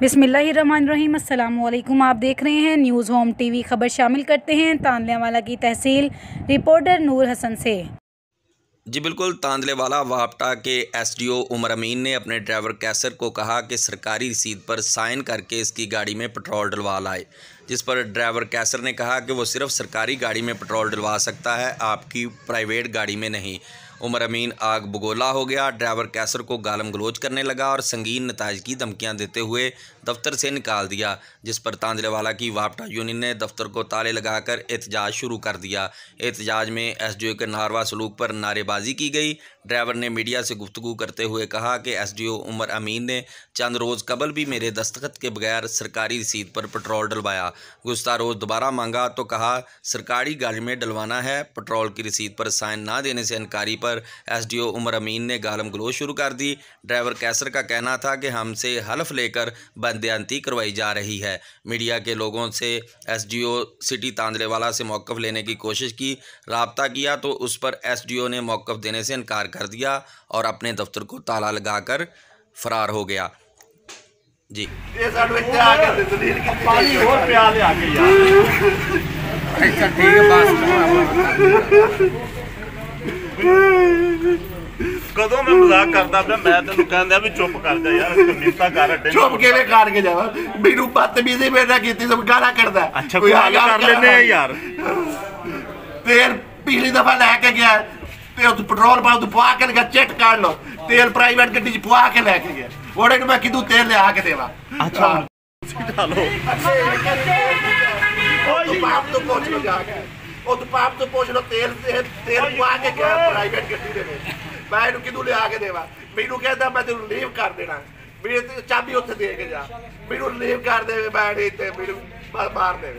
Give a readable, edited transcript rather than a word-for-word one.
बिस्मिल्लाहिर्रहमानिर्रहीम। अस्सलामुअलैकुम। आप देख रहे हैं न्यूज़ होम टीवी। खबर शामिल करते हैं तांदलेवाला की तहसील। रिपोर्टर नूर हसन से। जी बिल्कुल, तांदलेवाला वापटा के एसडीओ उमर अमीन ने अपने ड्राइवर कैसर को कहा कि सरकारी रसीद पर साइन करके इसकी गाड़ी में पेट्रोल डलवा लाए, जिस पर ड्राइवर कैसर ने कहा कि वो सिर्फ सरकारी गाड़ी में पेट्रोल डलवा सकता है, आपकी प्राइवेट गाड़ी में नहीं। उमर अमीन आग बगोला हो गया। ड्राइवर कैसर को गालम गलोच करने लगा और संगीन नताइज की धमकियां देते हुए दफ्तर से निकाल दिया, जिस पर तांदलेवाला की वापटा यूनियन ने दफ्तर को ताले लगाकर एहतजाज शुरू कर दिया। एहतजाज में एसडीओ के नारवा सलूक पर नारेबाजी की गई। ड्राइवर ने मीडिया से गुफ्तगू करते हुए कहा कि एसडीओ उमर अमीन ने चंद रोज़ कबल भी मेरे दस्तखत के बगैर सरकारी रसीद पर पेट्रोल डलवाया। गुज़श्ता रोज़ दोबारा मांगा तो कहा सरकारी गाड़ी में डलवाना है। पेट्रोल की रसीद पर साइन ना देने से इनकारी पर एसडीओ उमर अमीन ने गालम गलोच शुरू कर दी। ड्राइवर कैसर का कहना था कि हमसे हलफ लेकर बंदयानती करवाई जा रही है। मीडिया के लोगों से एसडीओ सिटी तांदलेवाला से मौक़िफ़ लेने की कोशिश की, राब्ता किया तो उस पर एसडीओ ने मौक़िफ़ देने से इनकार कर दिया और अपने दफ्तर को ताला लगाकर फरार हो गया। जी कदों मैं मजाक करता मैं तेन कहंदा भी चुप कर जा यार, मिन्नतां कर अड्डे चुप किवें कर के जावा मेनू बदतमीजी मेरे नाल कीती सब गाला करदा। अच्छा कोई हल कर लेने यार। तेल पिछली दफा लेके गया ते उस पेट्रोल पंप तो पवा के लगा चेक कर लो, तेल प्राइवेट गड्डी च पवा के लेके गया। ओड़े मैं किदू तेल ले आके देवा। अच्छा चलो ओ पाप तो पहुंच लो जाके, ओ तो पाप तो पहुंच लो तेल पवा के गया प्राइवेट गड्डी दे में। मैं इन्हू किदू ले आके देवा। मैनू कहता मैं तेन लीव कर देना, मेरी चाबी उत्थे दे के जा, मैनू लीव कर दे, मैं नहीं ते मैनू मार दे।